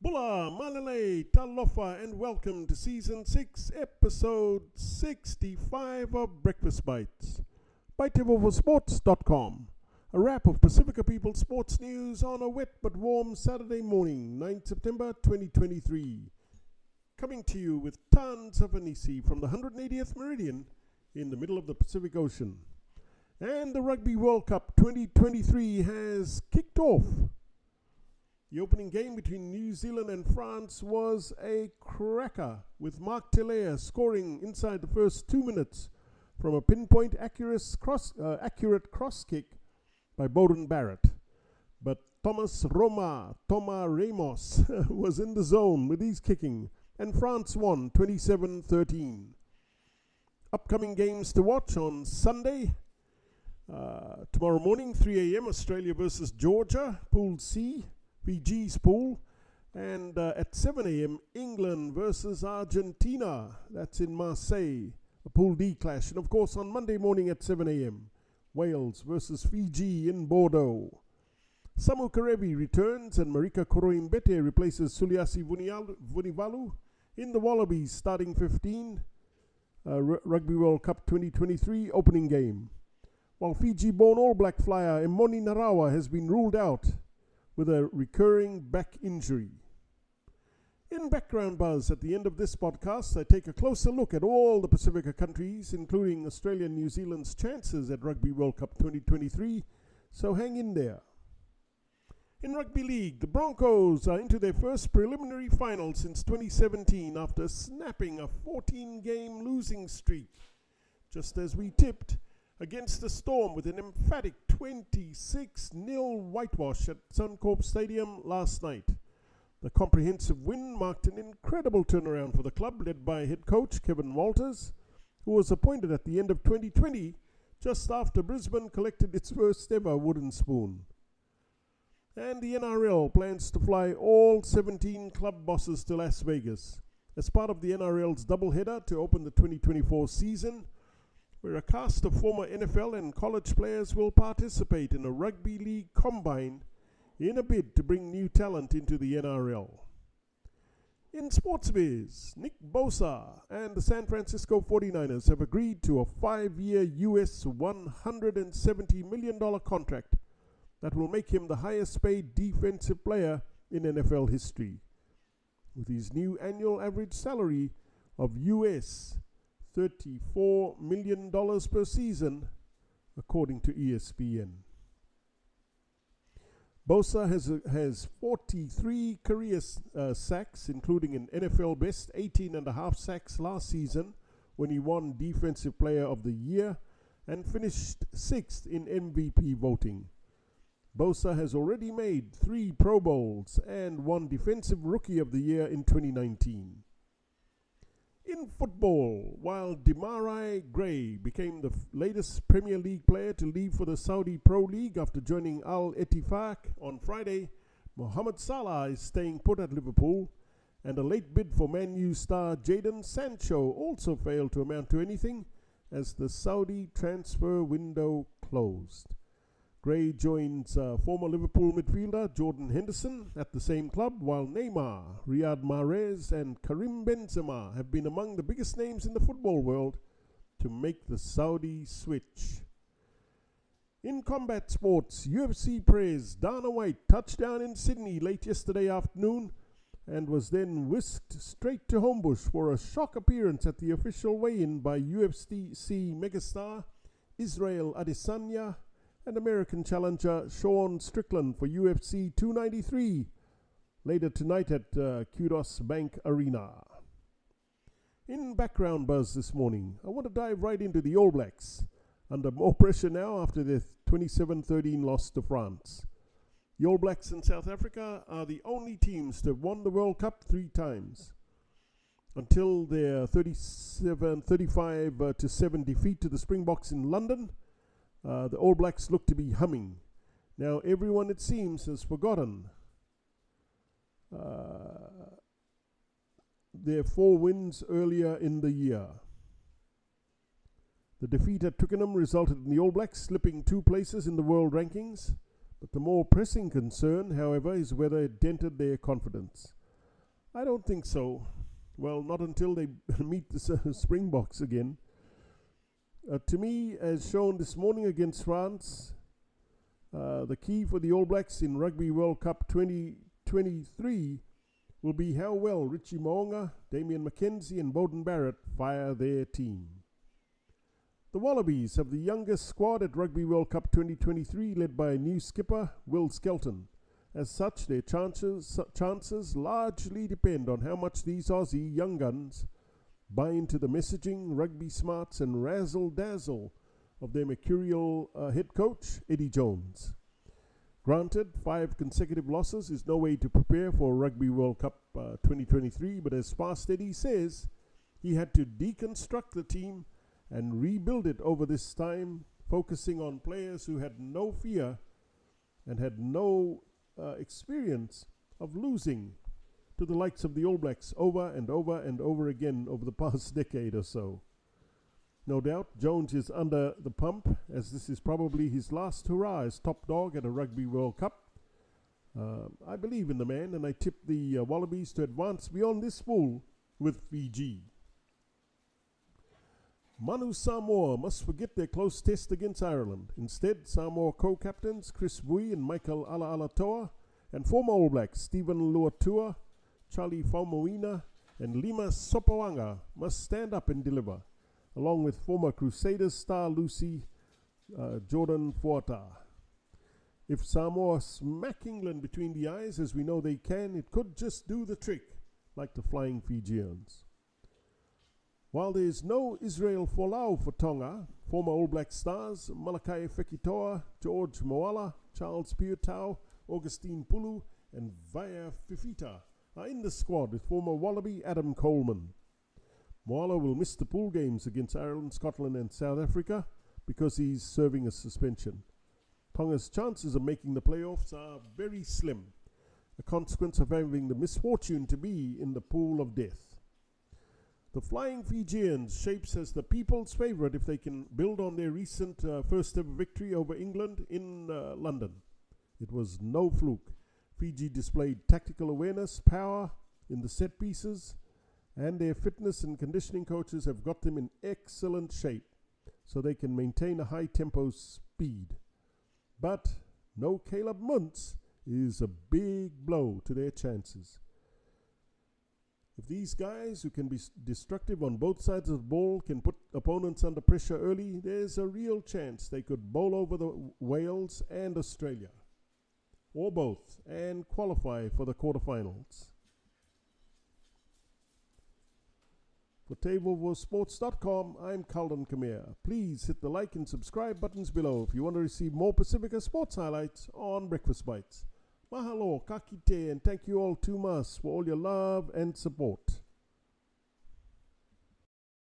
Bula, Malele, Talofa and Welcome to Season 6, Episode 65 of Breakfast Bites by TEIVOVOsports.com. A wrap of Pasifika People sports news on a wet but warm Saturday morning, 9 September 2023. Coming to you with tons of hanisi from the 180th meridian in the middle of the Pacific Ocean. And the Rugby World Cup 2023 has kicked off. The opening game between New Zealand and France was a cracker, with Mark Telea scoring inside the first 2 minutes from a pinpoint accurate cross kick by Beauden Barrett. But Thomas Ramos was in the zone with his kicking, and France won 27-13. Upcoming games to watch on Sunday. Tomorrow morning, 3 a.m., Australia versus Georgia, Pool C. Fiji's pool, and at 7 a.m. England versus Argentina, that's in Marseille, a Pool D clash. And of course on Monday morning at 7 a.m. Wales versus Fiji in Bordeaux. Samu Kerevi returns and Marika Korebeite replaces Suliasi Vunivalu in the Wallabies starting 15 Rugby World Cup 2023 opening game. While Fiji-born All Black flyer Emoni Narawa has been ruled out with a recurring back injury. In background buzz at the end of this podcast, I take a closer look at all the Pasifika countries, including Australia and New Zealand's chances at Rugby World Cup 2023, so hang in there. In Rugby League, the Broncos are into their first preliminary final since 2017 after snapping a 14-game losing streak, just as we tipped against the Storm with an emphatic 26-0 whitewash at Suncorp Stadium last night. The comprehensive win marked an incredible turnaround for the club, led by head coach Kevin Walters, who was appointed at the end of 2020, just after Brisbane collected its first ever wooden spoon. And the NRL plans to fly all 17 club bosses to Las Vegas as part of the NRL's doubleheader to open the 2024 season, where a cast of former NFL and college players will participate in a rugby league combine in a bid to bring new talent into the NRL. In sports biz, Nick Bosa and the San Francisco 49ers have agreed to a 5-year US $170 million contract that will make him the highest paid defensive player in NFL history, with his new annual average salary of US $34 million per season, according to ESPN. Bosa has 43 career sacks, including an NFL best 18.5 sacks last season when he won Defensive Player of the Year and finished 6th in MVP voting. Bosa has already made 3 Pro Bowls and won Defensive Rookie of the Year in 2019. In football, while Demarai Gray became the latest Premier League player to leave for the Saudi Pro League after joining Al Ettifaq on Friday, Mohamed Salah is staying put at Liverpool, and a late bid for Man U star Jadon Sancho also failed to amount to anything as the Saudi transfer window closed. Gray joins former Liverpool midfielder Jordan Henderson at the same club, while Neymar, Riyad Mahrez and Karim Benzema have been among the biggest names in the football world to make the Saudi switch. In combat sports, UFC praise Dana White touched down in Sydney late yesterday afternoon and was then whisked straight to Homebush for a shock appearance at the official weigh-in by UFC megastar Israel Adesanya and American challenger Sean Strickland for UFC 293 later tonight at Kudos Bank Arena. In background buzz this morning, I want to dive right into the All Blacks, under more pressure now after their 27-13 loss to France. The All Blacks in South Africa are the only teams to have won the World Cup 3 times. Until their 35-7 defeat to the Springboks in London, the All Blacks look to be humming. Now everyone, it seems, has forgotten their 4 wins earlier in the year. The defeat at Twickenham resulted in the All Blacks slipping 2 places in the world rankings, but the more pressing concern, however, is whether it dented their confidence. I don't think so. Well, not until they meet the Springboks again. To me, as shown this morning against France, the key for the All Blacks in Rugby World Cup 2023 will be how well Richie Mo'unga, Damian McKenzie and Beauden Barrett fire their team. The Wallabies have the youngest squad at Rugby World Cup 2023, led by new skipper Will Skelton. As such, their chances largely depend on how much these Aussie young guns buy into the messaging, rugby smarts and razzle-dazzle of their mercurial head coach, Eddie Jones. Granted, 5 consecutive losses is no way to prepare for Rugby World Cup 2023, but as Fast Eddie says, he had to deconstruct the team and rebuild it over this time, focusing on players who had no fear and had no experience of losing to the likes of the All Blacks over and over and over again over the past decade or so. No doubt, Jones is under the pump, as this is probably his last hurrah as top dog at a Rugby World Cup. I believe in the man, and I tip the Wallabies to advance beyond this pool with Fiji. Manu Samoa must forget their close test against Ireland. Instead, Samoa co-captains Chris Bui and Michael Ala'alatoa and former All Blacks Stephen Luatua, Charlie Faumoina and Lima Sopoanga must stand up and deliver, along with former Crusaders star Lucy Jordan Fuata. If Samoa smack England between the eyes, as we know they can, it could just do the trick, like the Flying Fijians. While there is no Israel Folau for Tonga, former All Black stars Malakai Fekitoa, George Moala, Charles Piutau, Augustine Pulu and Vaya Fifita are in the squad with former Wallaby Adam Coleman. Moala will miss the pool games against Ireland, Scotland and South Africa because he's serving a suspension. Tonga's chances of making the playoffs are very slim, a consequence of having the misfortune to be in the pool of death. The Flying Fijians shapes as the people's favourite if they can build on their recent first ever victory over England in London. It was no fluke. Fiji displayed tactical awareness, power in the set pieces, and their fitness and conditioning coaches have got them in excellent shape so they can maintain a high tempo speed. But no Caleb Muntz is a big blow to their chances. If these guys who can be destructive on both sides of the ball can put opponents under pressure early, there's a real chance they could bowl over the Wales and Australia, or both, and qualify for the quarterfinals. For TEIVOVOsports.com, I'm Calden Khmer. Please hit the like and subscribe buttons below if you want to receive more Pasifika sports highlights on Breakfast Bites. Mahalo, ka kite, and thank you all too much for all your love and support.